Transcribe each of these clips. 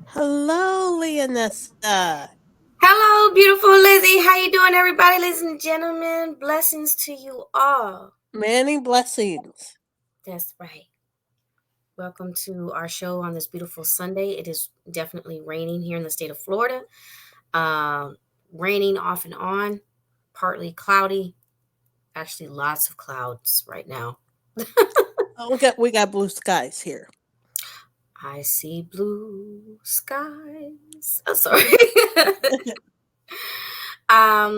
Hello, Leeonessa. Hello, beautiful Lizzie. How you doing, everybody? Ladies and gentlemen, blessings to you all. Many blessings. That's right. Welcome to our show on this beautiful Sunday. It is definitely raining here in the state of Florida. Um, Raining off and on, partly cloudy. Actually, lots of clouds right now. Oh, we got blue skies here. I see blue skies. Oh, sorry.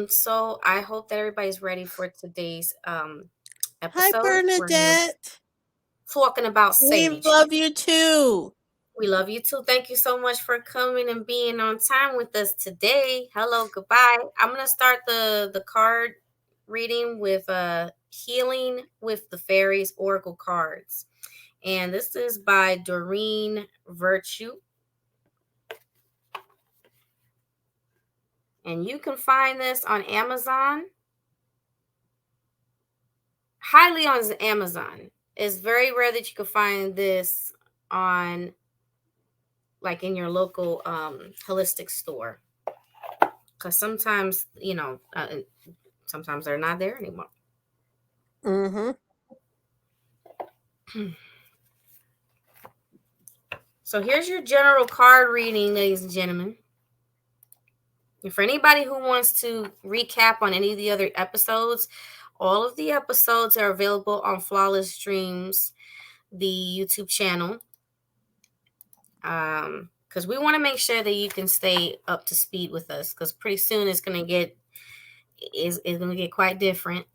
So I hope that everybody's ready for today's Hi, episode. We're Bernadette. talking about We sage. love you too. We love you too. Thank you so much for coming and being on time with us today. Hello, goodbye. I'm gonna start the card reading with healing with the fairies oracle cards, and this is by Doreen Virtue, and you can find this on Amazon. Highly on Amazon. It's very rare that you can find this on like in your local holistic store because sometimes sometimes they're not there anymore. Mm-hmm. So here's your general card reading, ladies and gentlemen. And for anybody who wants to recap on any of the other episodes, all of the episodes are available on Flawless Dreams, the YouTube channel. Because we want to make sure that you can stay up to speed with us, because pretty soon it's gonna get quite different.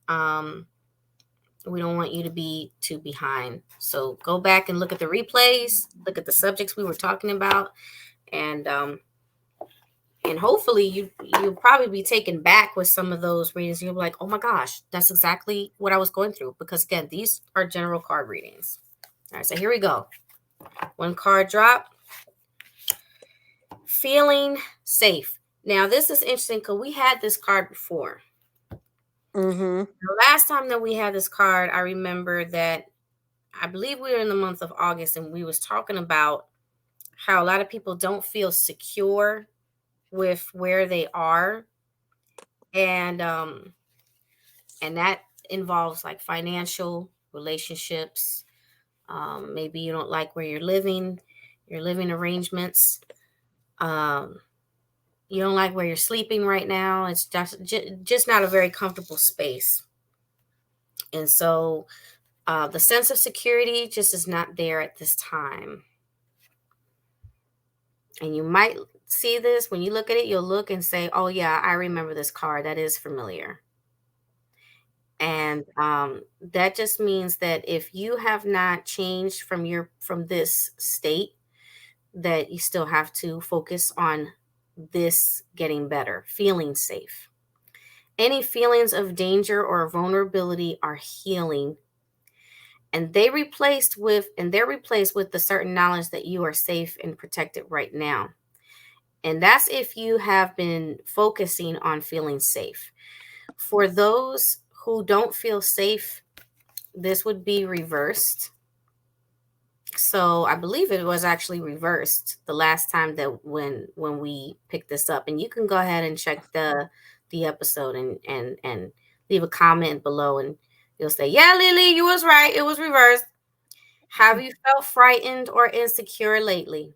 We don't want you to be too behind. So go back and look at the replays, look at the subjects we were talking about, and hopefully you'll probably be taken back with some of those readings. You'll be like, oh my gosh, that's exactly what I was going through. Because again, these are general card readings. All right, so here we go. One card drop. Feeling safe. Now this is interesting because we had this card before. Mm-hmm. The last time that we had this card, I remember that I believe we were in the month of August, and we was talking about how a lot of people don't feel secure with where they are, and that involves like financial relationships. Maybe you don't like where you're living, your living arrangements. Um, you don't like where you're sleeping right now. It's just not a very comfortable space, and so the sense of security just is not there at this time. And you might see this when you look at it, you'll look and say, oh yeah, I remember this card, that is familiar. And that just means that if you have not changed from this state, that you still have to focus on this getting better, feeling safe. Any feelings of danger or vulnerability are healing, and they're replaced with the certain knowledge that you are safe and protected right now. And that's if you have been focusing on feeling safe. For those who don't feel safe, this would be reversed. So I believe it was actually reversed the last time that when we picked this up. And you can go ahead and check the episode and leave a comment below, and you'll say, yeah, Lily, you was right, it was reversed. Have you felt frightened or insecure lately?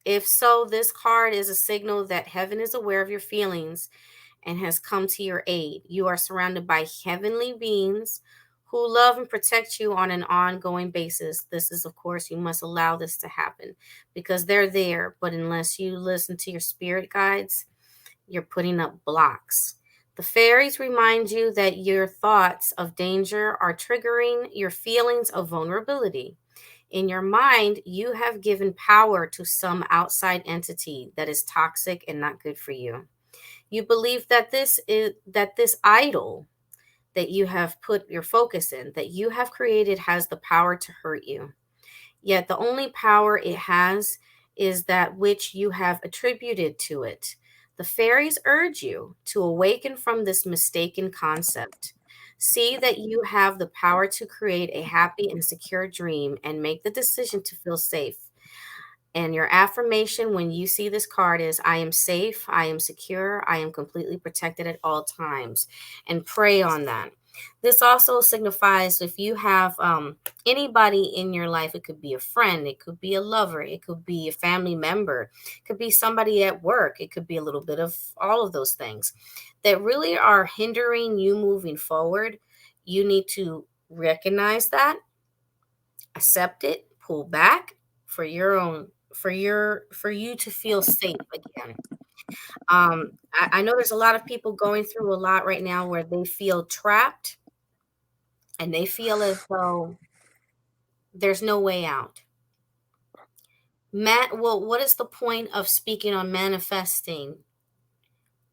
If so, this card is a signal that heaven is aware of your feelings and has come to your aid. You are surrounded by heavenly beings who love and protect you on an ongoing basis. This is, of course, you must allow this to happen because they're there. But unless you listen to your spirit guides, you're putting up blocks. The fairies remind you that your thoughts of danger are triggering your feelings of vulnerability. In your mind, you have given power to some outside entity that is toxic and not good for you. You believe that this idol that you have put your focus in, that you have created, has the power to hurt you. Yet the only power it has is that which you have attributed to it. The fairies urge you to awaken from this mistaken concept. See that you have the power to create a happy and secure dream and make the decision to feel safe. And your affirmation when you see this card is, I am safe, I am secure, I am completely protected at all times. And pray on that. This also signifies if you have anybody in your life, it could be a friend, it could be a lover, it could be a family member, it could be somebody at work, it could be a little bit of all of those things that really are hindering you moving forward. You need to recognize that, accept it, pull back for your own, for you to feel safe again. I know there's a lot of people going through a lot right now where they feel trapped and they feel as though there's no way out. Well, what is the point of speaking on manifesting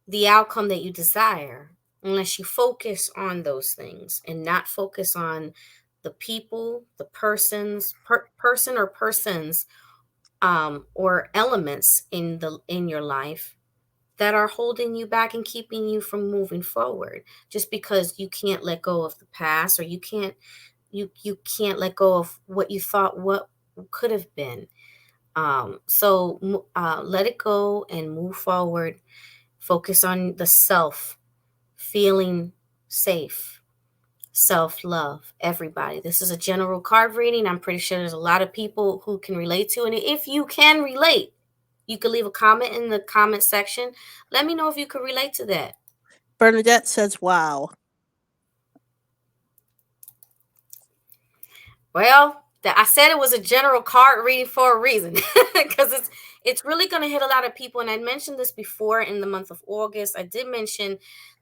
the outcome that you desire unless you focus on those things and not focus on the people, the person or persons, or elements in your life that are holding you back and keeping you from moving forward, just because you can't let go of the past, or you can't let go of what you thought what could have been. Let it go and move forward. Focus on the self, feeling safe, self love. Everybody, this is a general card reading. I'm pretty sure there's a lot of people who can relate to it. And if you can relate, you can leave a comment in the comment section. Let me know if you could relate to that. Bernadette says, wow. Well, I said it was a general card reading for a reason, because it's really going to hit a lot of people. And I mentioned this before in the month of August. I did mention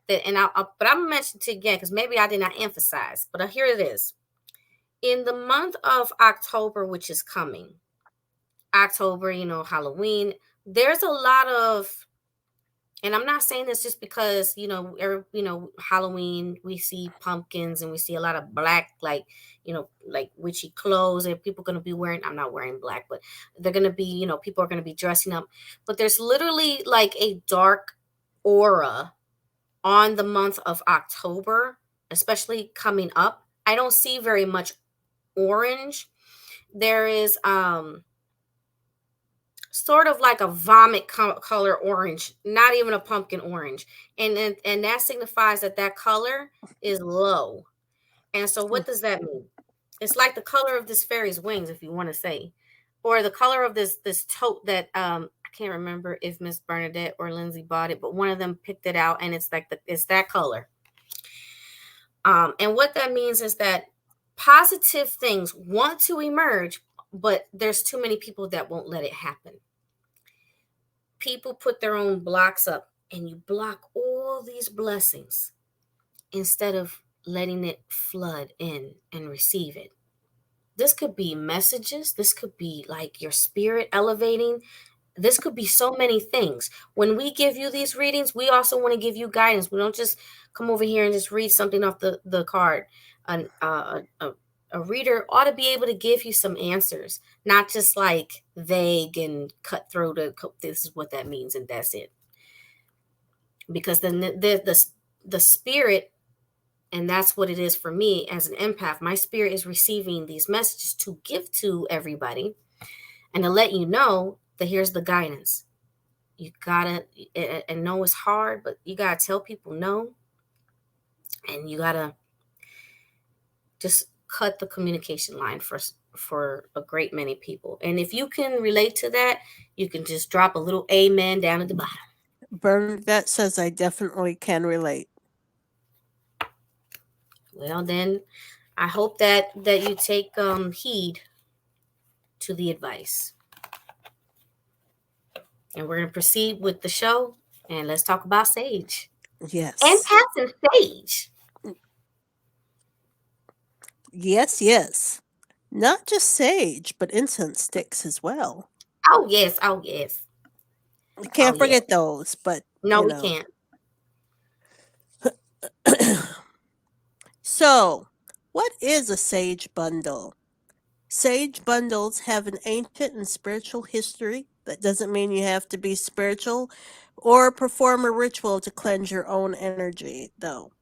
that, and but I'm gonna mention it again because maybe I did not emphasize. But here it is. In the month of October, which is coming, October, Halloween. There's a lot of, and I'm not saying this just because Halloween, we see pumpkins and we see a lot of black, like witchy clothes, and people going to be wearing, I'm not wearing black, but they're going to be, people are going to be dressing up. But there's literally like a dark aura on the month of October, especially coming up. I don't see very much orange. There is sort of like a vomit color orange, not even a pumpkin orange, and that signifies that color is low. And so what does that mean? It's like the color of this fairy's wings, if you want to say, or the color of this tote that I can't remember if Miss Bernadette or Lindsay bought it, but one of them picked it out, and it's like it's that color. And what that means is that positive things want to emerge, but there's too many people that won't let it happen. People put their own blocks up, and you block all these blessings instead of letting it flood in and receive it. This could be messages. This could be like your spirit elevating. This could be so many things. When we give you these readings, we also want to give you guidance. We don't just come over here and just read something off the card. A reader ought to be able to give you some answers, not just like vague and cutthroat. This is what that means, and that's it. Because then the spirit, and that's what it is for me as an empath. My spirit is receiving these messages to give to everybody, and to let you know that here's the guidance. You gotta, and know it's hard, but you gotta tell people no, and you gotta just cut the communication line for a great many people. And if you can relate to that, you can just drop a little amen down at the bottom. Bernadette says, I definitely can relate. Well, then I hope that you take heed to the advice. And we're going to proceed with the show, and let's talk about sage. Yes. Empath and sage. Yes. Not just sage, but incense sticks as well. Oh, yes. We can't forget those, but no, we can't. So, what is a sage bundle? Sage bundles have an ancient and spiritual history. That doesn't mean you have to be spiritual or perform a ritual to cleanse your own energy, though.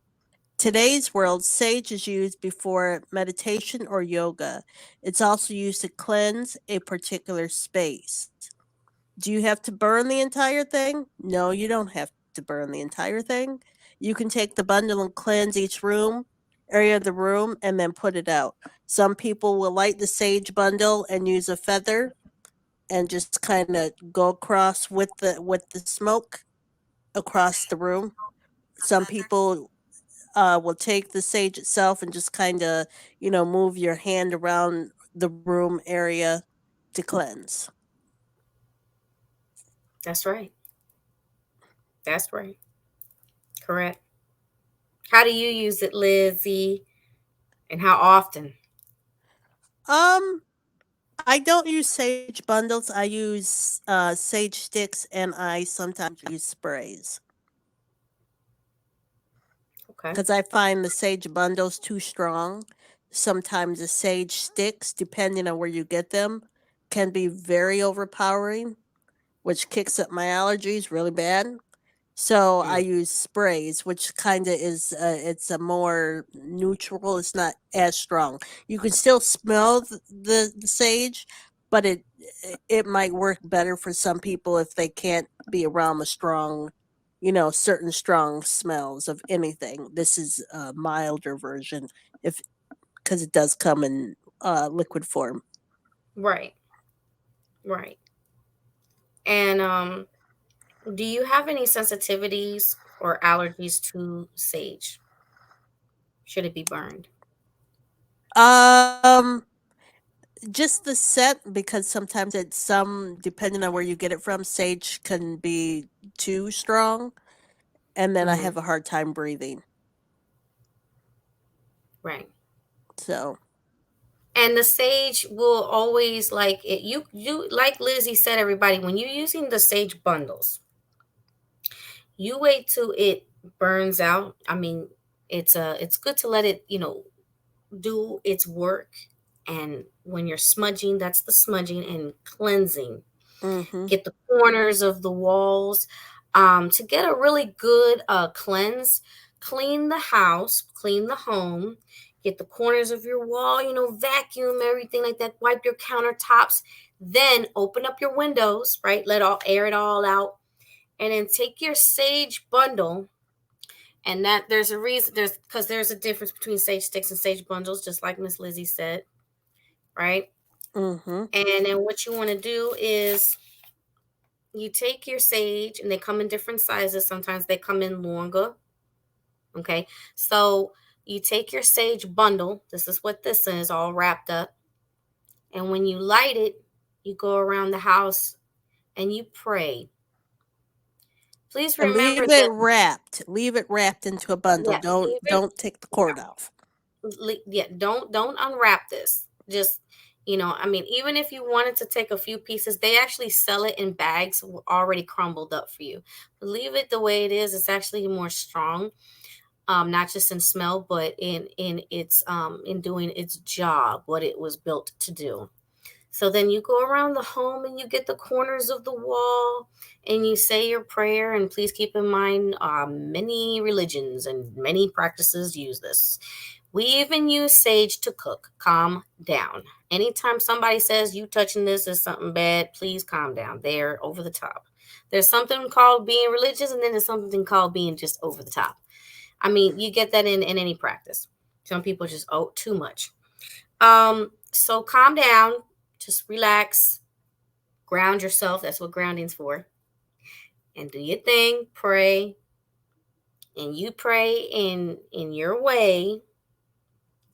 Today's world, sage is used before meditation or yoga. It's also used to cleanse a particular space. Do you have to burn the entire thing? No, you don't have to burn the entire thing. You can take the bundle and cleanse each area of the room, and then put it out. Some people will light the sage bundle and use a feather and just kind of go across with the smoke across the room. Some people will take the sage itself and just kind of, move your hand around the room area to cleanse. That's right. That's right. Correct. How do you use it, Lizzie? And how often? Um, I don't use sage bundles. I use sage sticks, and I sometimes use sprays Okay. because I find the sage bundles too strong. Sometimes the sage sticks, depending on where you get them, can be very overpowering, which kicks up my allergies really bad. So I Mm. use sprays, which kind of is it's a more neutral. It's not as strong. You can still smell the sage, but it might work better for some people if they can't be around the strong, certain strong smells of anything. This is a milder version, if because it does come in liquid form. Right. Right. And do you have any sensitivities or allergies to sage? Should it be burned? Um, just the scent, because sometimes it's some depending on where you get it from, sage can be too strong, and then I Hmm. have a hard time breathing. Right. So, And the sage will always like it. You like Lizzie said, everybody, when you're using the sage bundles, you wait till it burns out. I mean, it's good to let it, do its work. And when you're smudging, that's the smudging and cleansing. mhm, Get the corners of the walls to get a really good cleanse. Clean the house, clean the home, get the corners of your wall, vacuum everything like that, wipe your countertops, then open up your windows, right? Let all air it all out, and then take your sage bundle. And that there's a reason, there's a difference between sage sticks and sage bundles, just like Miss Lizzie said, right? mhm, And then what you want to do is you take your sage, and they come in different sizes. Sometimes they come in longer. Okay. So you take your sage bundle. This is what this is, all wrapped up. And when you light it, you go around the house and you pray. Please and remember that, leave it wrapped into a bundle. yeah, Don't leave it. don't take the cord off. Yeah, don't unwrap this. Just, I mean, even if you wanted to take a few pieces, they actually sell it in bags already crumbled up for you. But leave it the way it is. It's actually more strong, not just in smell, but in its in doing its job, what it was built to do. So then you go around the home and you get the corners of the wall and you say your prayer. And please keep in mind, many religions and many practices use this. We even use sage to cook. Calm down. Anytime somebody says you touching this is something bad, please calm down. They're over the top. There's something called being religious, and then there's something called being just over the top. I mean, you get that in any practice. Some people just, oh, too much. So calm down, just relax, ground yourself. That's what grounding's for. And do your thing, pray, and you pray in your way.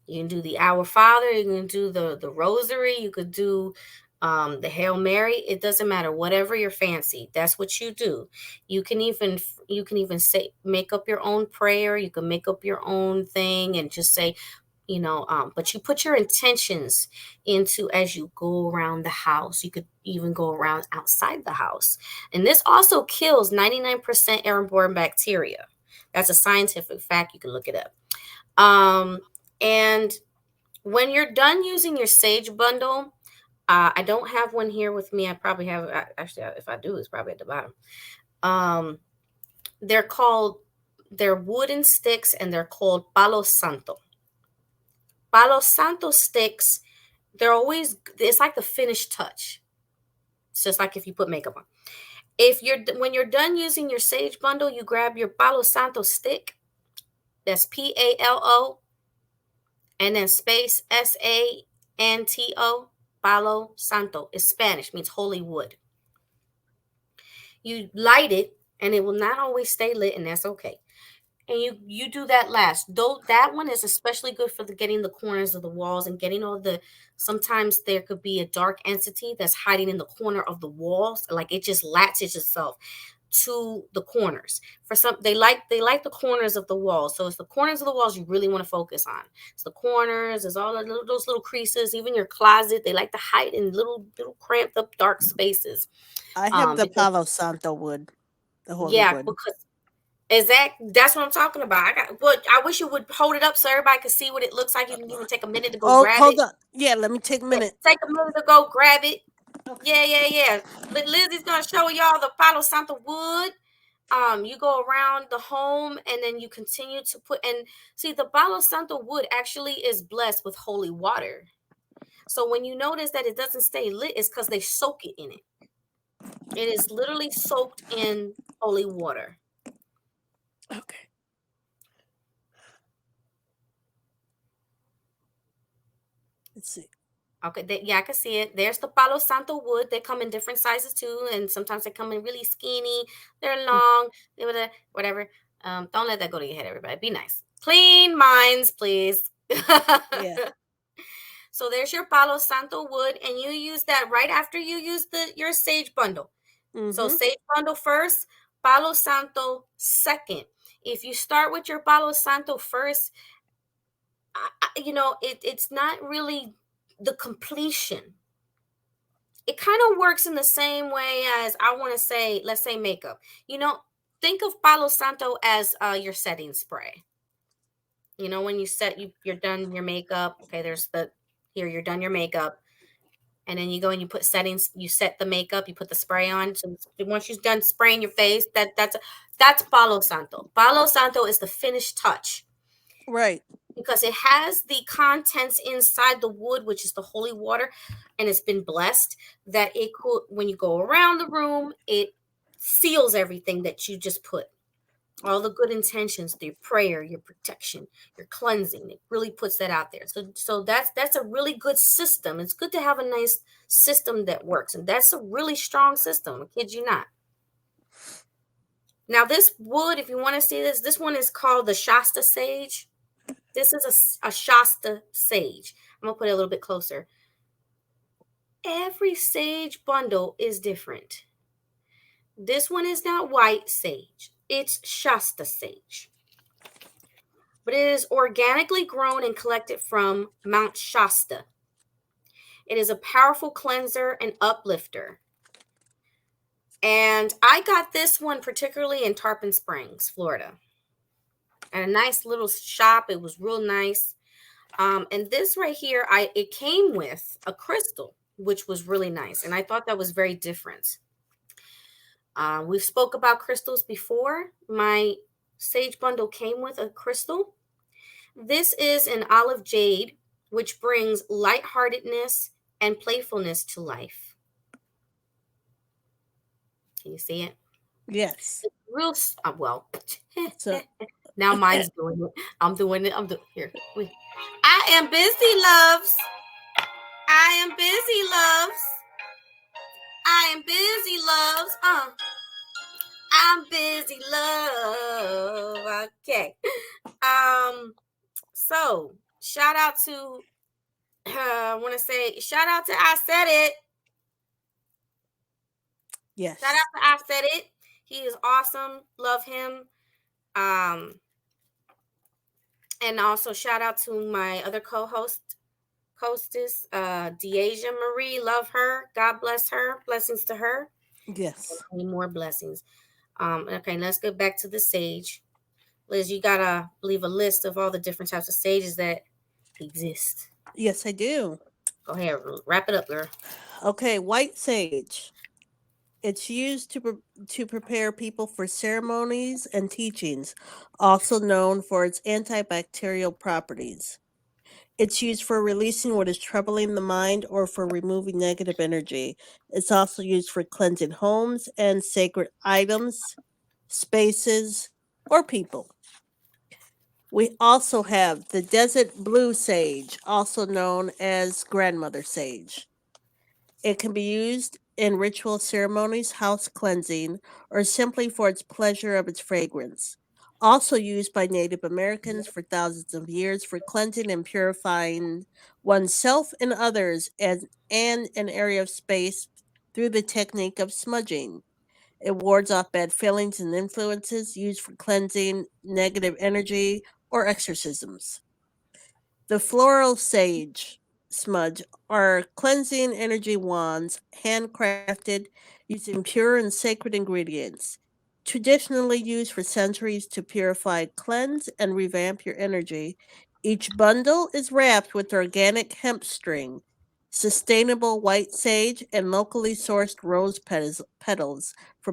You can do the Our Father, you can do the Rosary, you could do the Hail Mary. It doesn't matter, whatever your fancy. That's what you do. You can even say, make up your own prayer. You can make up your own thing and just say, but you put your intentions into as you go around the house. You could even go around outside the house, and this also kills 99% airborne bacteria. That's a scientific fact. You can look it up. And when you're done using your sage bundle, I don't have one here with me. I probably have, actually, if I do, it's probably at the bottom. um they're called They're wooden sticks and they're called Palo Santo. Palo Santo sticks, they're always, it's like the finished touch. It's just like if you put makeup on. If you're when you're done using your sage bundle, you grab your Palo Santo stick. That's PALO and then space SANTO. Palo Santo is Spanish, means holy wood. You light it, and it will not always stay lit, and that's okay. And you do that last. Though that one is especially good for getting the corners of the walls and getting all the. Sometimes there could be a dark entity that's hiding in the corner of the walls, like it just latches itself to the corners. For some, they like the corners of the walls. So it's the corners of the walls you really want to focus on. It's the corners, it's all those little creases, even your closet. They like to hide in little cramped up dark spaces. I have the Because Palo Santo wood, the holy yeah, wood. because that's what I'm talking about. I wish you would hold it up so everybody could see what it looks like. You can even take a minute to go Oh, grab hold it. on. Yeah, let me take a Yeah, minute. take a minute to go grab it. Okay. Yeah. Lizzie's gonna show y'all the Palo Santo wood. You go around the home and then you continue to put, and see, the Palo Santo wood actually is blessed with holy water. So when you notice that it doesn't stay lit, it's because they soak it in it. It is literally soaked in holy water. Okay. Let's see. Okay, yeah, I can see it. There's the Palo Santo wood. They come in different sizes too, and sometimes they come in really skinny. They're Mm, long. Whatever. Don't let that go to your head, everybody. Be nice. Clean minds, please. yeah. So there's your Palo Santo wood, and you use that right after you use your sage bundle. So Mm-hmm. sage bundle first, Palo Santo second. If you start with your Palo Santo first, it's not really the completion. It kind of works in the same way as, I want to say, let's say makeup. Think of Palo Santo as your setting spray. When you're done your makeup. Okay, you're done your makeup, and then you go and you put settings. You set the makeup. You put the spray on. So once you're done spraying your face, that's Palo Santo. Palo Santo is the finished touch, Right. because it has the contents inside the wood, which is the holy water, and it's been blessed that it could, when you go around the room, it seals everything that you just put. All the good intentions, your prayer, your protection, your cleansing, it really puts that out there. So that's a really good system. It's good to have a nice system that works, and that's a really strong system. I kid you not. Now, this wood, if you want to see this one is called the Shasta sage. This is a Shasta sage. I'm going to put it a little bit closer. Every sage bundle is different. This one is not white sage. It's Shasta sage. But it is organically grown and collected from Mount Shasta. It is a powerful cleanser and uplifter. And I got this one particularly in Tarpon Springs, Florida. At a nice little shop. It was real nice. And this right here, it came with a crystal, which was really nice. And I thought that was very different. We've spoke about crystals before. My sage bundle came with a crystal. This is an olive jade, which brings lightheartedness and playfulness to life. Can you see it? Yes. It's real, well, So now mine's doing it. I'm doing it. Here. I am busy, loves. I am busy, loves. I am busy, loves. I'm busy, love. Okay. So shout out to I want to say shout out to I Said It. yes. Shout out to I Said It. He is awesome. Love him. And also shout out to my other hostess, Deasia Marie. Love her. God bless her. Blessings to her. Yes. Any more blessings. Okay, let's get back to the sage. Liz, you gotta leave a list of all the different types of sages that exist. Yes, I do. Go ahead, wrap it up, girl. Okay, white sage. It's used to prepare people for ceremonies and teachings, also known for its antibacterial properties. It's used for releasing what is troubling the mind or for removing negative energy. It's also used for cleansing homes and sacred items, spaces, or people. We also have the desert blue sage, also known as grandmother sage. It can be used in ritual ceremonies, house cleansing, or simply for its pleasure of its fragrance. Also used by Native Americans for thousands of years for cleansing and purifying oneself and others and an area of space through the technique of smudging. It wards off bad feelings and influences used for cleansing negative energy or exorcisms. The floral sage smudge are cleansing energy wands handcrafted using pure and sacred ingredients. Traditionally used for centuries to purify, cleanse, and revamp your energy, each bundle is wrapped with organic hemp string, sustainable white sage, and locally sourced rose petals for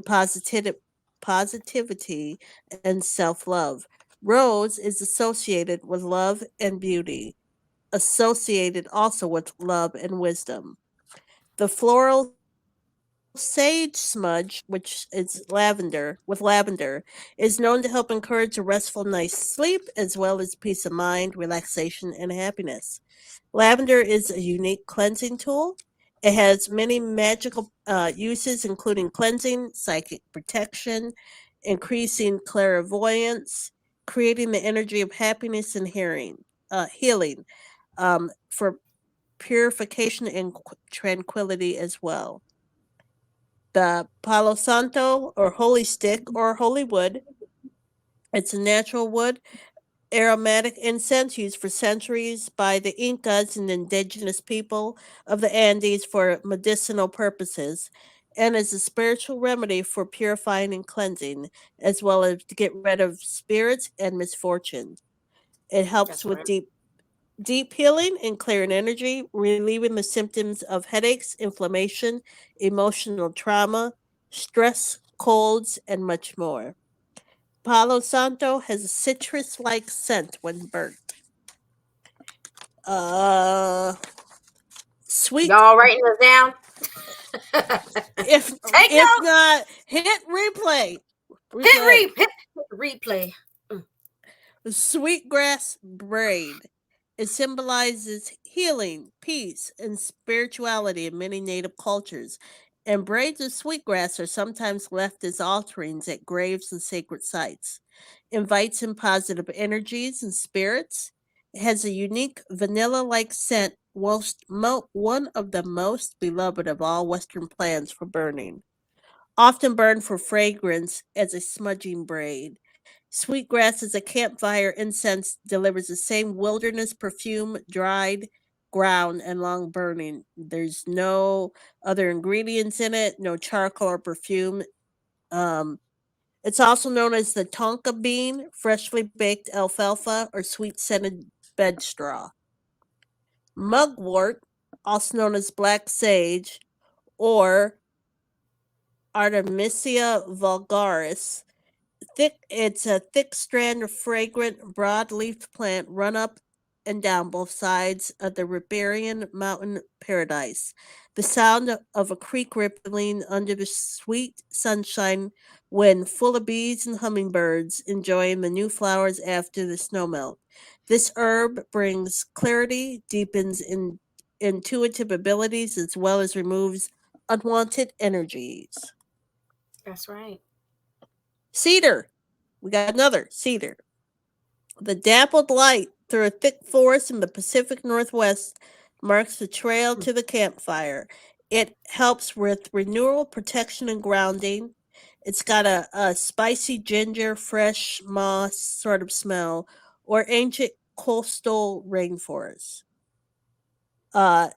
positivity and self love. Rose is associated with love and beauty, associated also with love and wisdom. The floral sage smudge, which is lavender, is known to help encourage a restful night's sleep as well as peace of mind, relaxation, and happiness. Lavender is a unique cleansing tool. It has many magical uses, including cleansing, psychic protection, increasing clairvoyance, creating the energy of happiness and healing, for purification and tranquility as well. The Palo Santo or holy stick or holy wood. It's a natural wood aromatic incense used for centuries by the Incas and indigenous people of the Andes for medicinal purposes, and is a spiritual remedy for purifying and cleansing, as well as to get rid of spirits and misfortune. It helps That's with right. deep healing and clearing energy, relieving the symptoms of headaches, inflammation, emotional trauma, stress, colds, and much more. Palo Santo has a citrus like scent when burnt. Uh, sweet. Y'all writing this down? If Take if notes. not, hit replay. Hit Replay. replay. Mm, Sweetgrass braid. It symbolizes healing, peace, and spirituality in many native cultures. And braids of sweetgrass are sometimes left as offerings at graves and sacred sites. Invites in positive energies and spirits. It has a unique vanilla like scent, one of the most beloved of all Western plants for burning. Often burned for fragrance as a smudging braid. Sweetgrass as a campfire incense delivers the same wilderness perfume, dried ground, and long burning. There's no other ingredients in it, no charcoal or perfume. Um, it's also known as the tonka bean, freshly baked alfalfa, or sweet scented bed straw. Mugwort, also known as black sage or Artemisia vulgaris, it's a thick strand of fragrant, broad-leafed plant run up and down both sides of the riparian mountain paradise. The sound of a creek rippling under the sweet sunshine when full of bees and hummingbirds enjoying the new flowers after the snowmelt. This herb brings clarity, deepens intuitive abilities, as well as removes unwanted energies. that's right. Cedar. We got another cedar. The dappled light through a thick forest in the Pacific Northwest marks the trail Mm, to the campfire. It helps with renewal, protection, and grounding. It's got a spicy ginger, fresh moss sort of smell, or ancient coastal rainforest.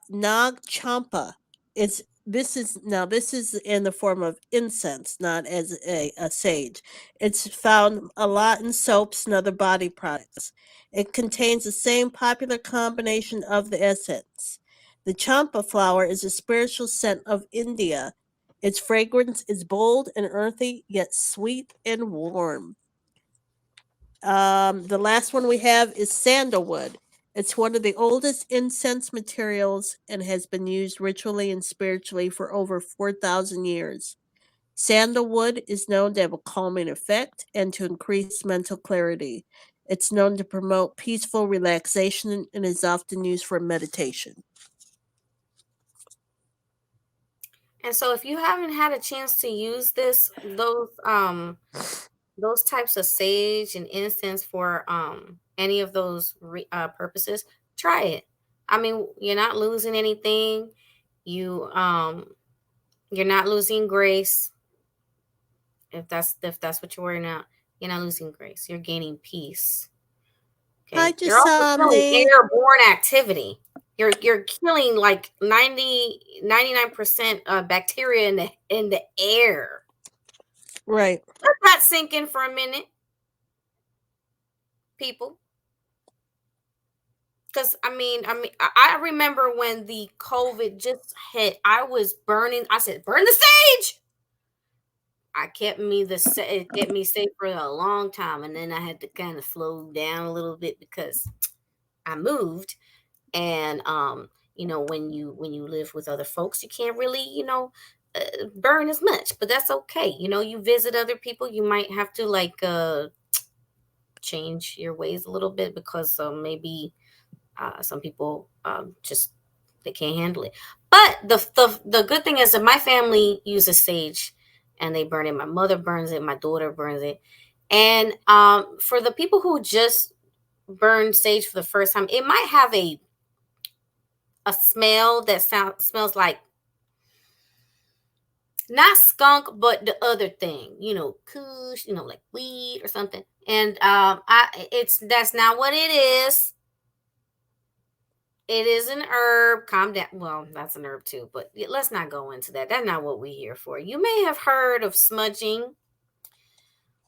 Nag Champa is this is in the form of incense, not as a sage. It's found a lot in soaps and other body products. It contains the same popular combination of the essence. The champa flower is a spiritual scent of India. Its fragrance is bold and earthy, yet sweet and warm. The last one we have is sandalwood. It's one of the oldest incense materials and has been used ritually and spiritually for over 4,000 years. Sandalwood is known to have a calming effect and to increase mental clarity. It's known to promote peaceful relaxation and is often used for meditation. And so if you haven't had a chance to use those types of sage and incense for any of those purposes, try it. I mean, you're not losing anything. You um you're not losing grace. If that's what you're worrying about, you're not losing grace, you're gaining peace. Hi, Okay, you're also killing Jasami. airborne activity. You're killing like 99% bacteria in the air. Right. Let that sink in for a minute, people. Because I remember when the COVID just hit, I was burning. I said, "Burn the sage." It kept me safe for a long time, and then I had to kind of slow down a little bit because I moved, and when you live with other folks, you can't really burn as much, but that's okay. You visit other people, you might have to like change your ways a little bit because maybe some people just they can't handle it. But the good thing is that my family uses sage and they burn it. My mother burns it. My daughter burns it. And for the people who just burn sage for the first time, it might have a smell that smells like not skunk, but the other thing, kush, like weed or something. And that's not what it is. It is an herb. Calm down. Well, that's an herb too, but let's not go into that. That's not what we're here for. You may have heard of smudging,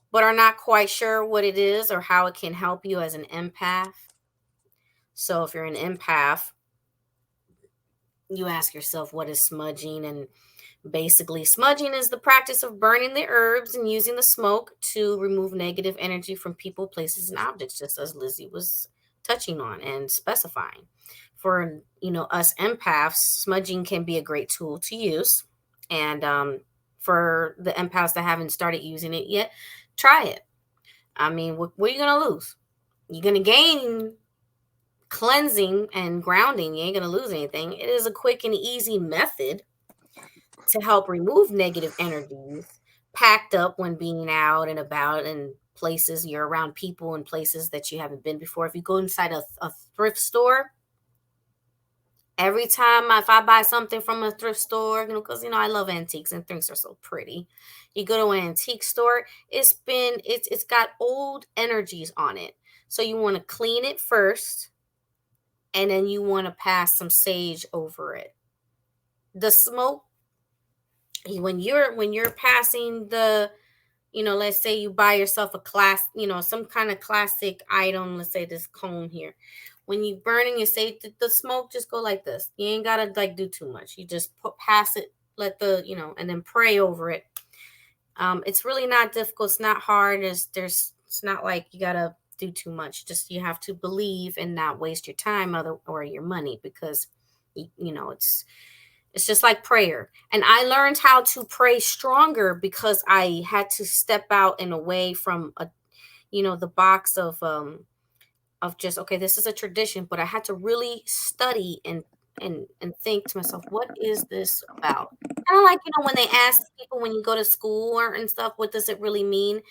but are not quite sure what it is or how it can help you as an empath. So, if you're an empath, you ask yourself, what is smudging? And basically, smudging is the practice of burning the herbs and using the smoke to remove negative energy from people, places, and objects, just as Lizzie was touching on and specifying. For us empaths, smudging can be a great tool to use. And for the empaths that haven't started using it yet, try it. I mean, what are you gonna lose? You're gonna gain cleansing and grounding. You ain't gonna lose anything. It is a quick and easy method to help remove negative energies packed up when being out and about and places you're around people and places that you haven't been before. If you go inside a thrift store, every time if I buy something from a thrift store, because I love antiques and things are so pretty. You go to an antique store, it's got old energies on it. So you want to clean it first, and then you want to pass some sage over it. The smoke, when you're passing let's say you buy yourself a some kind of classic item, let's say this cone here. When you burn and you say the smoke, just go like this. You ain't gotta like do too much. You just pass it, let and then pray over it. It's really not difficult. It's not hard. It's not like you gotta do too much. Just you have to believe and not waste your time or your money, because it's just like prayer. And I learned how to pray stronger because I had to step out and away from the box of just, okay, this is a tradition, but I had to really study and think to myself, what is this about? Kind of like, when they ask people when you go to school and stuff, what does it really mean?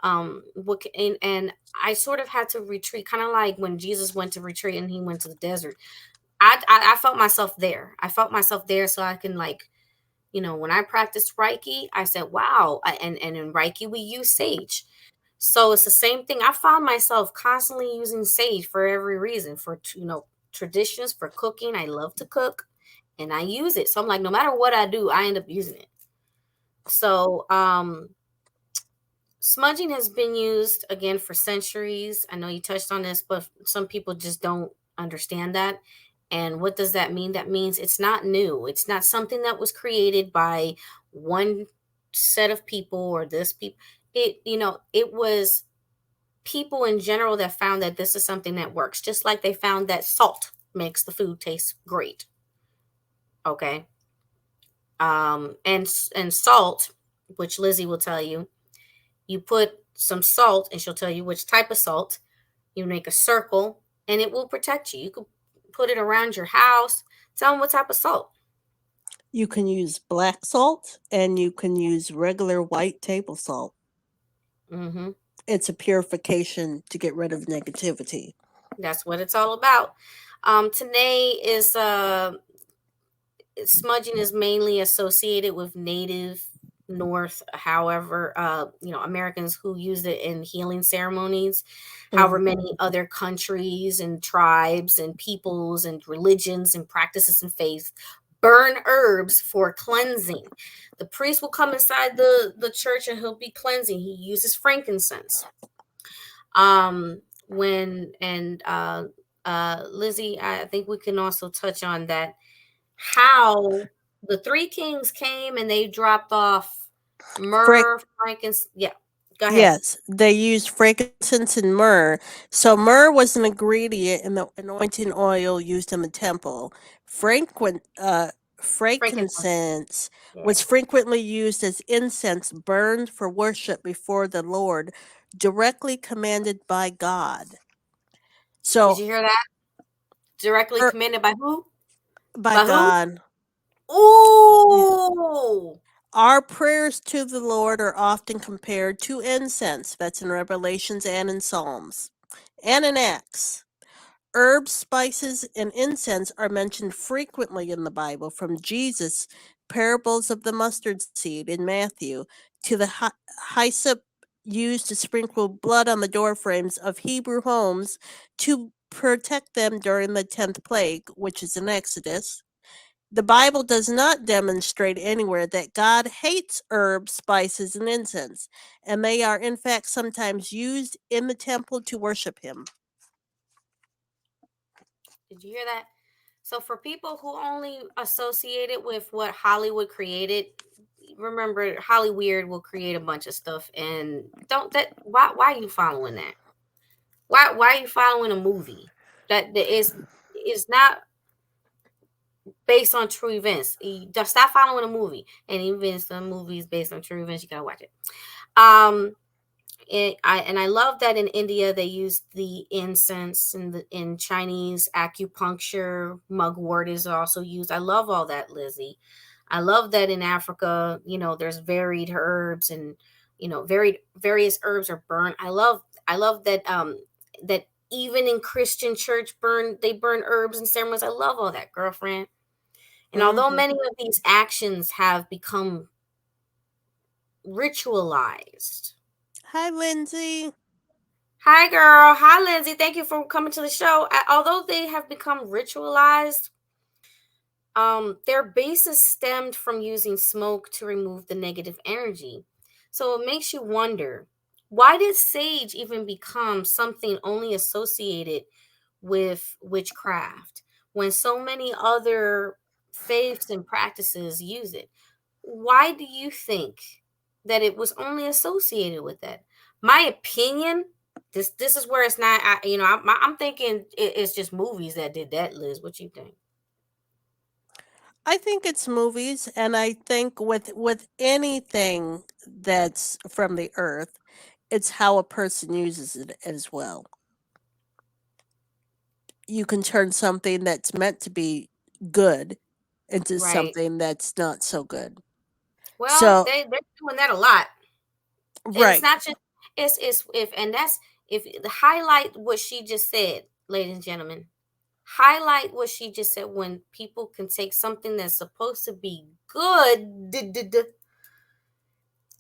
And I sort of had to retreat, kind of like when Jesus went to retreat and he went to the desert. I felt myself there. I felt myself there, so I can when I practiced Reiki, I said, wow. And in Reiki, we use sage. So it's the same thing. I found myself constantly using sage for every reason, for, traditions, for cooking. I love to cook and I use it. So I'm like, no matter what I do, I end up using it. So, smudging has been used again for centuries. I know you touched on this, but some people just don't understand that. And what does that mean? That means it's not new. It's not something that was created by one set of people or this people. It was people in general that found that this is something that works, just like they found that salt makes the food taste great. Okay. And salt, which Lizzie will tell you, you put some salt and she'll tell you which type of salt. You make a circle and it will protect you. You could put it around your house. Tell them what type of salt. You can use black salt and you can use regular white table salt. Hmm. It's a purification to get rid of negativity. That's what it's all about. Today is smudging is mainly associated with native north, however, Americans who use it in healing ceremonies. However, Mm. many other countries and tribes and peoples and religions and practices and faiths burn herbs for cleansing. The priest will come inside the church and he'll be cleansing. He uses frankincense. When and Lizzie, I think we can also touch on that, how the three kings came and they dropped off Frank, myrrh, frankincense. Yeah, go ahead. yes, they used frankincense and myrrh. So myrrh was an ingredient in the anointing oil used in the temple. Franquin, uh, Frankincense. frankincense Yeah. was frequently used as incense burned for worship before the Lord, directly commanded by God. Did So, you hear that? Directly er, commanded by who? by By who? God. Yeah. Ooh. Our prayers to the Lord are often compared to incense. That's in Revelations and in Psalms and in Acts. Herbs, spices, and incense are mentioned frequently in the Bible, from Jesus' parables of the mustard seed in Matthew to the hyssop used to sprinkle blood on the doorframes of Hebrew homes to protect them during the 10th plague, which is in Exodus. The Bible does not demonstrate anywhere that God hates herbs, spices, and incense, and they are in fact sometimes used in the temple to worship Him. Did you hear that? So for people who only associate it with what Hollywood created, remember Hollyweird will create a bunch of stuff and don't that why are you following that? Why are you following a movie that is not based on true events? You just stop following a movie. And even some movies based on true events, you gotta watch it. Um I love that in India they use the incense, and in Chinese acupuncture mugwort is also used. I love all that, Lizzie. I love that in Africa, there's varied herbs, and various herbs are burnt. I love that even in Christian church they burn herbs and ceremonies. I love all that, girlfriend. And although Hmm. many of these actions have become ritualized. Hi, Lindsay. Hi, girl. Hi, Lindsay. Thank you for coming to the show. Although they have become ritualized, their basis stemmed from using smoke to remove the negative energy. So it makes you wonder, why did sage even become something only associated with witchcraft when so many other faiths and practices use it? Why do you think that it was only associated with that? My opinion, this is where it's not. I'm thinking it's just movies that did that. Liz, what you think? I think it's movies, and I think with anything that's from the earth, it's how a person uses it as well. You can turn something that's meant to be good into Right. something that's not so good. Well, So, they're doing that a lot, and it's right. not just it's if and that's if the highlight what she just said, ladies and gentlemen. Highlight what she just said, when people can take something that's supposed to be good,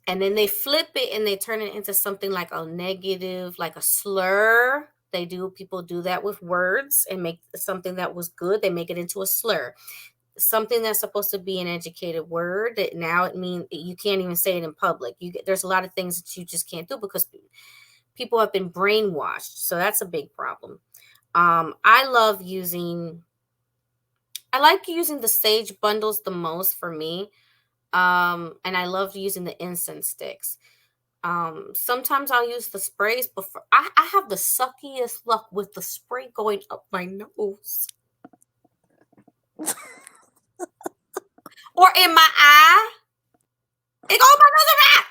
and then they flip it and they turn it into something like a negative, like a slur. People do that with words, and make something that was good, they make it into a slur. Something that's supposed to be an educated word, that now it means you can't even say it in public. There's a lot of things that you just can't do because people have been brainwashed. So that's a big problem. I love using I like using the sage bundles the most for me. And I love using the incense sticks. Sometimes I'll use the sprays, but I have the suckiest luck with the spray going up my nose or in my eye. It goes my nose and eye.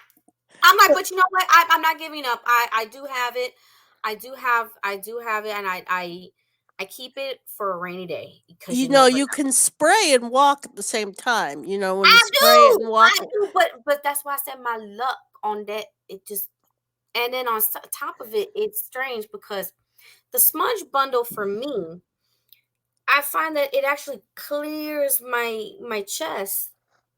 I'm like, but you know what? I'm not giving up. I do have it. I do have it, and I keep it for a rainy day because You you know, never. you can spray and walk at the same time. You know, when you I spray it do, and I walk. do, but that's why I said my luck on that. It just and then on top of it, it's strange because the smudge bundle for me, I find that it actually clears my chest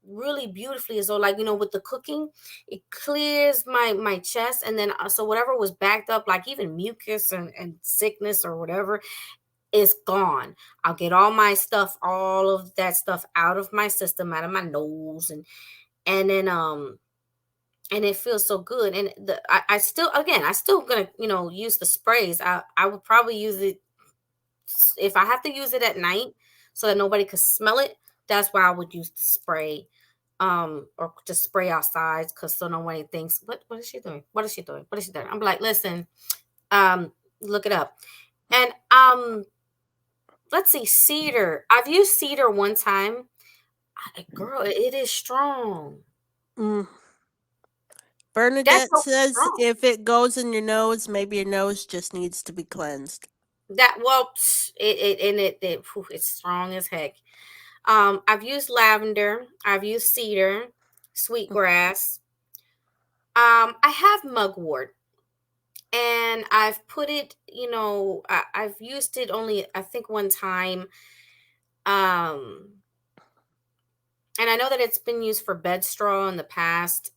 really beautifully. As though, like, with the cooking, it clears my chest, and then so whatever was backed up, like even mucus and sickness or whatever, is gone. I'll get all of that stuff out of my system, out of my nose, and then and it feels so good. And I still, again, I still gonna use the sprays. I would probably use it if I have to use it at night so that nobody could smell it. That's why I would use the spray, or just spray outside, because so nobody thinks, what is she doing? What is she doing? What is she doing? I'm like, listen, look it up. And let's see, cedar. I've used cedar one time. Girl, it is strong. Mm. That's Bernadette so says strong. if it goes in your nose, maybe your nose just needs to be cleansed. That well, it's strong as heck. I've used lavender. I've used cedar, sweetgrass. I have mugwort, and I've put it. I've used it only, I think, one time. Um, and I know that it's been used for bed straw in the past.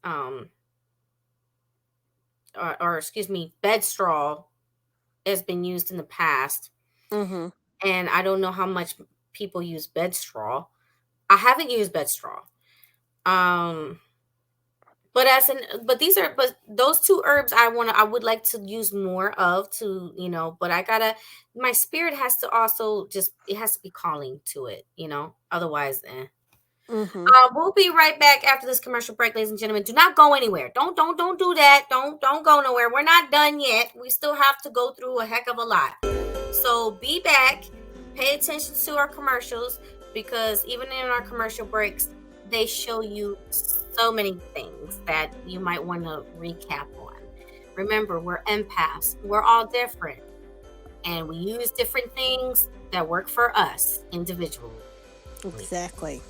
Or excuse me, bed straw has been used in the past, Mm-hmm. and I don't know how much people use bed straw. I haven't used bed straw. Um, but those two herbs I would like to use more of, but I gotta, my spirit has to also just, it has to be calling to it, otherwise, eh. Mm-hmm. We'll be right back after this commercial break, ladies and gentlemen. Do not go anywhere. Don't do that. Don't go nowhere. We're not done yet. We still have to go through a heck of a lot. So be back. Pay attention to our commercials, because even in our commercial breaks, they show you so many things that you might want to recap on. Remember, we're empaths. We're all different, and we use different things that work for us individually. Exactly.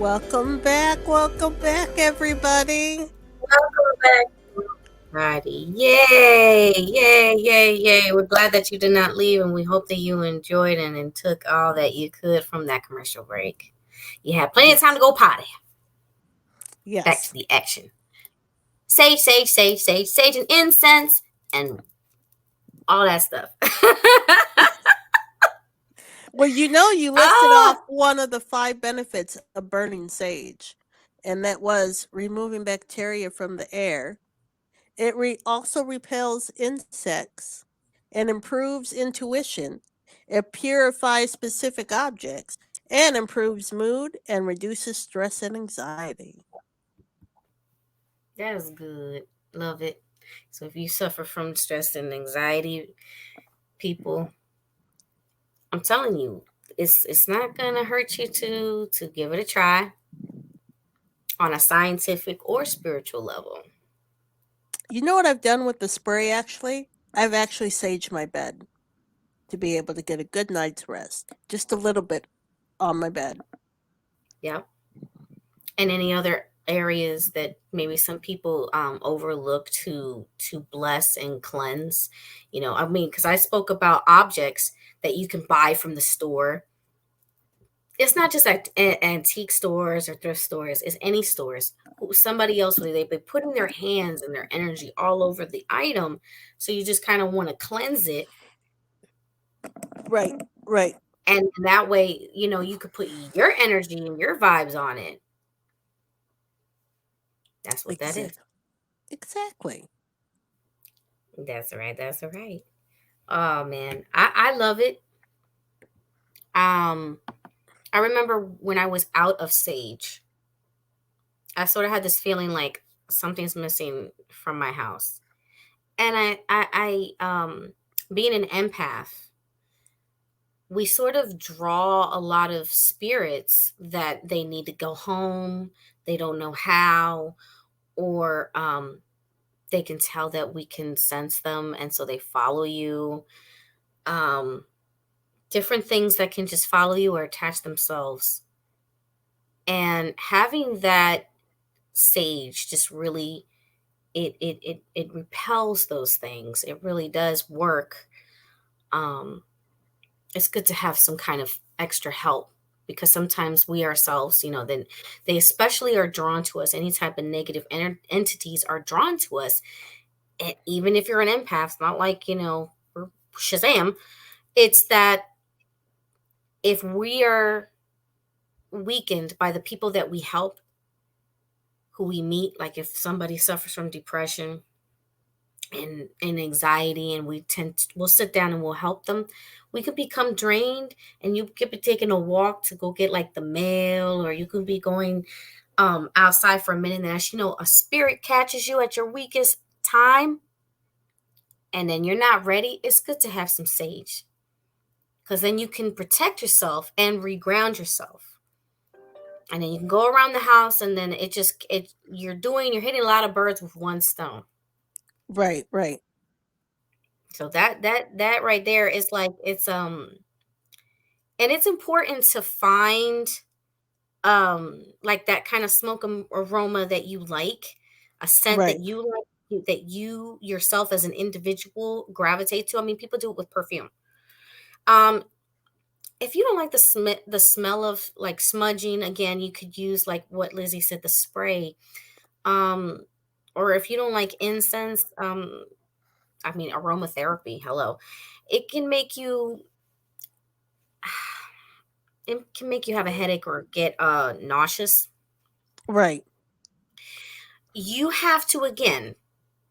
Welcome back, everybody. Welcome back, everybody. Yay, yay, yay, yay. We're glad that you did not leave, and we hope that you enjoyed and took all that you could from that commercial break. You had plenty of time to go potty. Back to Yes. the action. Sage, sage, sage, sage, sage, and incense, and all that stuff. Well, you listed Ah, off one of the 5 benefits of burning sage, and that was removing bacteria from the air. It also repels insects and improves intuition. It purifies specific objects and improves mood and reduces stress and anxiety. that's good. Love it. So if you suffer from stress and anxiety, people, I'm telling you, it's not gonna hurt you to give it a try on a scientific or spiritual level. You know what I've done with the spray actually? I've actually saged my bed to be able to get a good night's rest. Just a little bit on my bed. Yep. And any other areas that maybe some people overlook to bless and cleanse. I mean, because I spoke about objects that you can buy from the store. It's not just at antique stores or thrift stores. It's any stores. Somebody else, they've been putting their hands and their energy all over the item, so you just kind of want to cleanse it, Right, right. and that way, you could put your energy and your vibes on it. That's what that is. Exactly. Exactly. That's right. That's right. Oh man, I love it. Um, I remember when I was out of sage, I sort of had this feeling like something's missing from my house, and being an empath, we sort of draw a lot of spirits that they need to go home. They don't know how, or they can tell that we can sense them, and so they follow you. Um, Different things that can just follow you or attach themselves. And having that sage just really it repels those things. It really does work. Um, it's good to have some kind of extra help because sometimes we ourselves, then they especially are drawn to us. Any type of negative entities are drawn to us. And even if you're an empath, not like, we're Shazam. It's that if we are weakened by the people that we help, who we meet, like if somebody suffers from depression and anxiety, and we'll sit down and we'll help them, we could become drained, and you could be taking a walk to go get like the mail, or you could be going outside for a minute, and as you know, a spirit catches you at your weakest time, and then you're not ready. It's good to have some sage, because then you can protect yourself and reground yourself, and then you can go around the house, and then you're hitting a lot of birds with one stone. Right, right. So that right there is like, and it's important to find like that kind of smoke aroma that you like, a scent that Right. you like, that you yourself as an individual gravitate to. I mean, people do it with perfume. um if you don't like the smell of like smudging, again, you could use like what Lizzie said, the spray. um or if you don't like incense, I mean, aromatherapy, hello, it can make you it can make you have a headache or get nauseous. Right. You have to, again,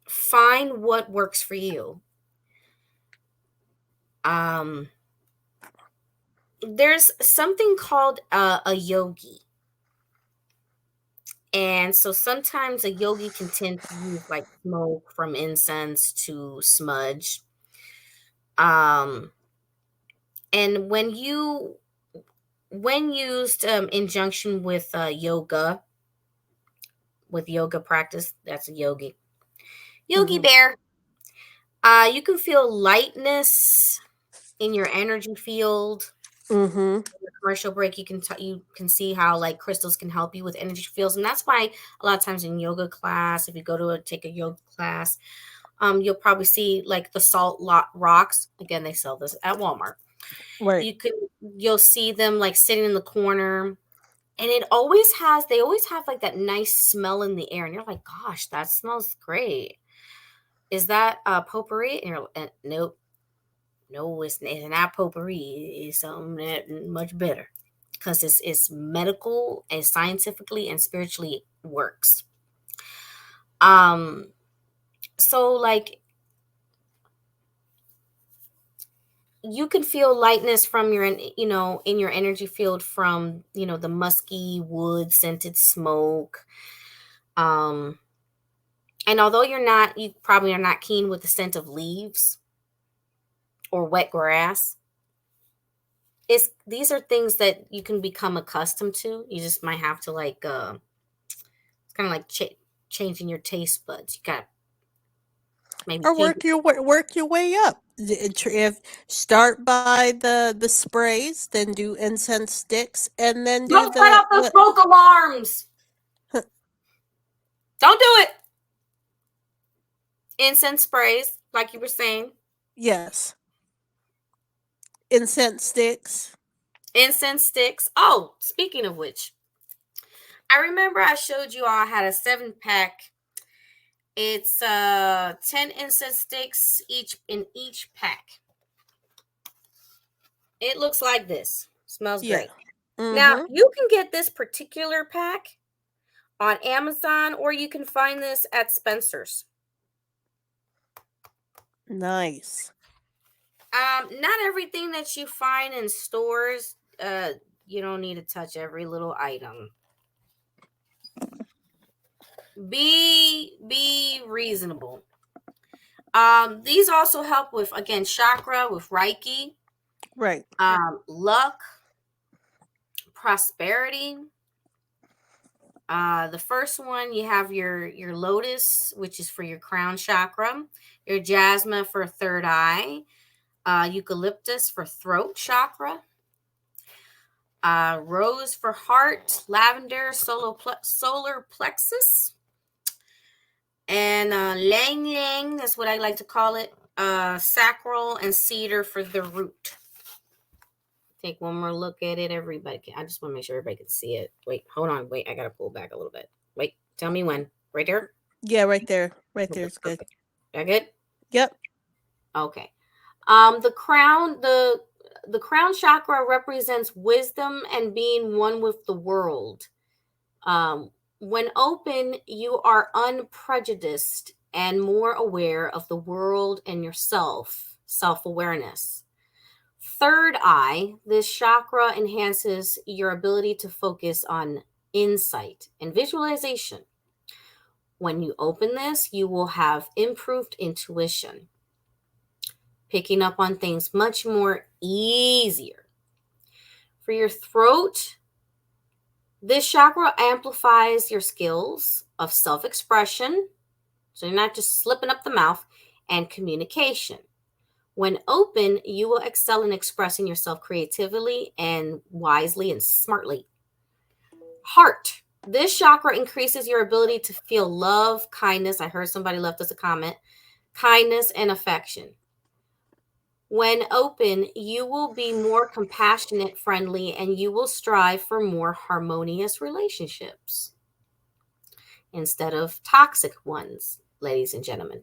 find what works for you. um there's something called a yogi, and so sometimes a yogi can tend to use like smoke from incense to smudge. um and when used in junction with yoga practice, that's a yogi Hmm. bear. You can feel lightness in your energy field. Mm-hmm. Commercial break, you can see how like crystals can help you with energy fields, and that's why a lot of times in yoga class, if you go to take a yoga class, you'll probably see like the rocks. Again, they sell this at Walmart. Right. You'll see them like sitting in the corner, and they always have like that nice smell in the air, and you're like, gosh, that smells great. Is that potpourri? And nope. No, it's not potpourri. It's something that much better because it's medical and scientifically and spiritually works. Um, so like you can feel lightness from in your energy field from the musky wood scented smoke. Um, and although you probably are not keen with the scent of leaves or wet grass, these are things that you can become accustomed to. You just might have to like it's kind of like changing your taste buds. You got maybe Or change. work your way up. If start by the sprays, then do incense sticks, and then do Don't set off those smoke alarms. Don't do it. Incense sprays, like you were saying. yes, incense sticks. Incense sticks. Oh, speaking of which, I remember I showed you all I had a 7-pack. It's 10 incense sticks each pack. It looks like this. Smells Yeah. great. Now, Mm-hmm. you can get this particular pack on Amazon, or you can find this at Spencer's. Nice. Not everything that you find in stores, you don't need to touch every little item. Be reasonable. These also help with, again, chakra, with Reiki, Right. luck, prosperity. The first one, you have your lotus, which is for your crown chakra, your jasmine for third eye, eucalyptus for throat chakra, rose for heart, lavender, solar plexus, and lang lang, that's what I like to call it, sacral, and cedar for the root. Take one more look at it, everybody. I just want to make sure everybody can see it. Wait, hold on. Wait, I got to pull back a little bit. Wait, tell me when. Right there? Yeah, right there. Right there Okay, is good. perfect. That good? Yep. Okay. The crown chakra represents wisdom and being one with the world. Um, when open, you are unprejudiced and more aware of the world and yourself, self-awareness. Third eye, this chakra enhances your ability to focus on insight and visualization. When you open this, you will have improved intuition, picking up on things much more easier. For your throat, this chakra amplifies your skills of self expression, so you're not just slipping up the mouth, and communication. When open, you will excel in expressing yourself creatively and wisely and smartly. Heart. This chakra increases your ability to feel love, kindness. I heard somebody left us a comment. Kindness and affection. When open, you will be more compassionate, friendly, and you will strive for more harmonious relationships instead of toxic ones, ladies and gentlemen.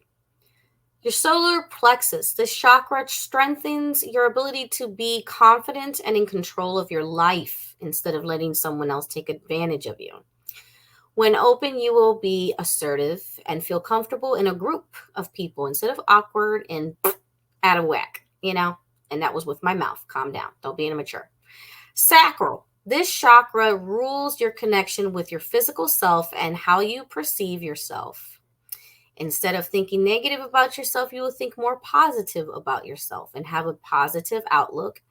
Your solar plexus, this chakra strengthens your ability to be confident and in control of your life instead of letting someone else take advantage of you. When open, you will be assertive and feel comfortable in a group of people instead of awkward and out of whack. And that was with my mouth. Calm down. Don't be immature. Sacral. This chakra rules your connection with your physical self and how you perceive yourself. Instead of thinking negative about yourself, you will think more positive about yourself and have a positive outlook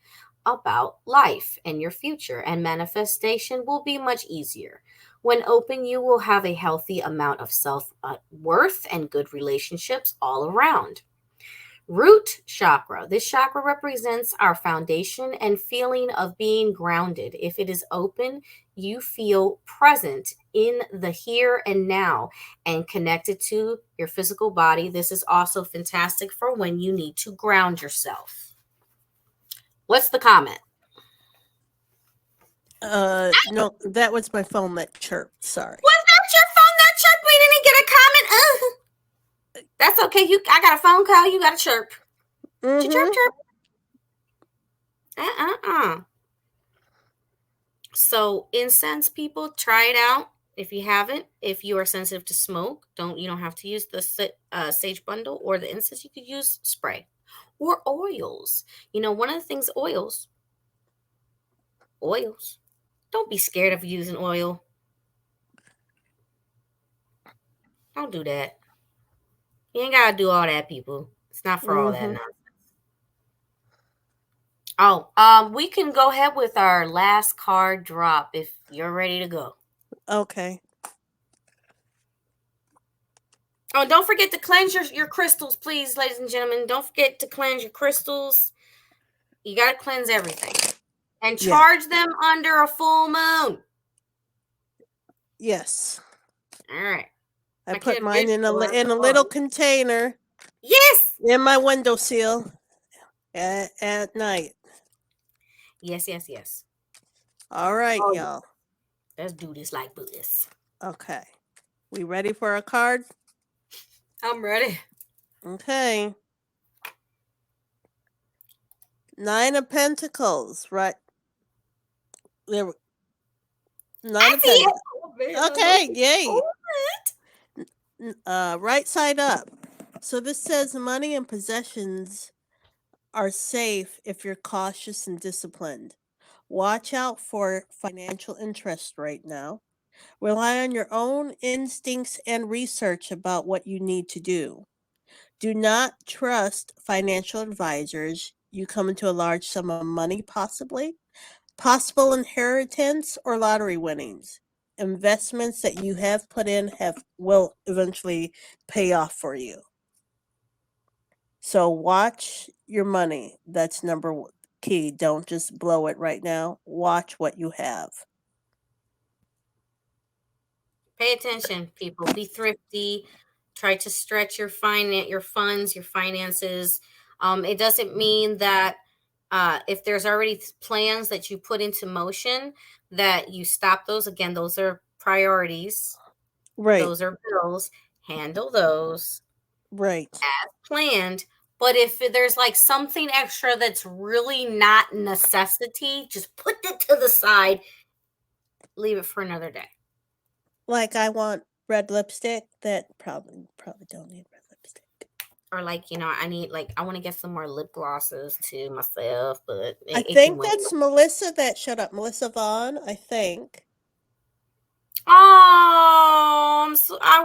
about life and your future, and manifestation will be much easier. When open, you will have a healthy amount of self worth and good relationships all around. Root chakra. This chakra represents our foundation and feeling of being grounded. If it is open, you feel present in the here and now and connected to your physical body. This is also fantastic for when you need to ground yourself. What's the comment? No, that was my phone that chirped. Sorry. Was that your phone that chirped? We didn't get a comment. That's okay. I got a phone call. You got a chirp. Mm-hmm. Chirp, chirp. So incense, people, try it out. If you haven't, if you are sensitive to smoke, you don't have to use the sage bundle or the incense. You could use spray or oils. One of the things, oils. Don't be scared of using oil. Don't do that. You ain't gotta do all that, people. It's not for all that nonsense. Oh, we can go ahead with our last card drop if you're ready to go. Okay. Oh, don't forget to cleanse your crystals, please, ladies and gentlemen. Don't forget to cleanse your crystals. You got to cleanse everything. And charge them under a full moon. Yes. All right. I put mine in a little container. Yes. In my windowsill at night. Yes. All right, y'all. Let's do this like Buddhists. Okay. We ready for a card? I'm ready. Okay. 9 of Pentacles, right? There. 9 of Pentacles. Okay, yay. Right side up. So this says money and possessions are safe if you're cautious and disciplined. Watch out for financial interest right now. Rely on your own instincts and research about what you need to do. Do not trust financial advisors. You come into a large sum of money, possible inheritance or lottery winnings. Investments that you have put in will eventually pay off for you. So watch your money. That's number one key. Don't just blow it right now. Watch what you have. Pay attention, people. Be thrifty. Try to stretch your funds, your finances. It doesn't mean that if there's already plans that you put into motion that you stop those. Again, those are priorities. Right. Those are bills. Handle those. Right. As planned. But if there's like something extra that's really not necessity, just put it to the side. Leave it for another day. Like I want red lipstick. That probably don't need red lipstick. Or like, I want to get some more lip glosses to myself, but I think that's Melissa that shut up. Melissa Vaughn, I think. Oh, I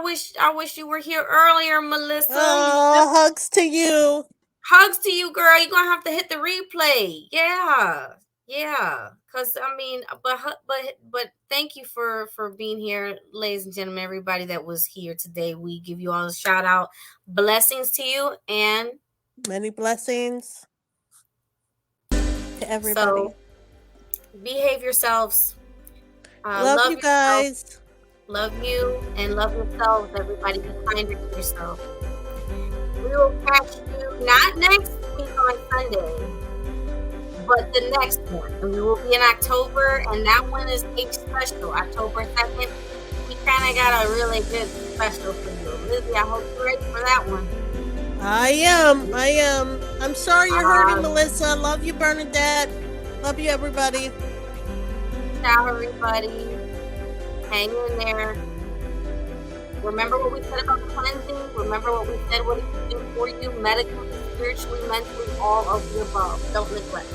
wish you were here earlier, Melissa. Hugs to you. Hugs to you, girl. You're gonna have to hit the replay. Yeah. Cause but thank you for being here, ladies and gentlemen. Everybody that was here today, we give you all a shout out. Blessings to you and many blessings to everybody. So behave yourselves. Love you guys. Love you and love yourselves. Everybody, be kinder to yourself. We will catch you not next week on Sunday, but the next one. And we will be in October, and that one is a special. October 2nd. We kind of got a really good special for you. Lizzie, I hope you're ready for that one. I am. I'm sorry you're hurting, Melissa. Love you, Bernadette. Love you, everybody. Ciao, everybody. Hang in there. Remember what we said about cleansing. Remember what we said, what it can do for you medically, spiritually, mentally, all of the above. Don't neglect.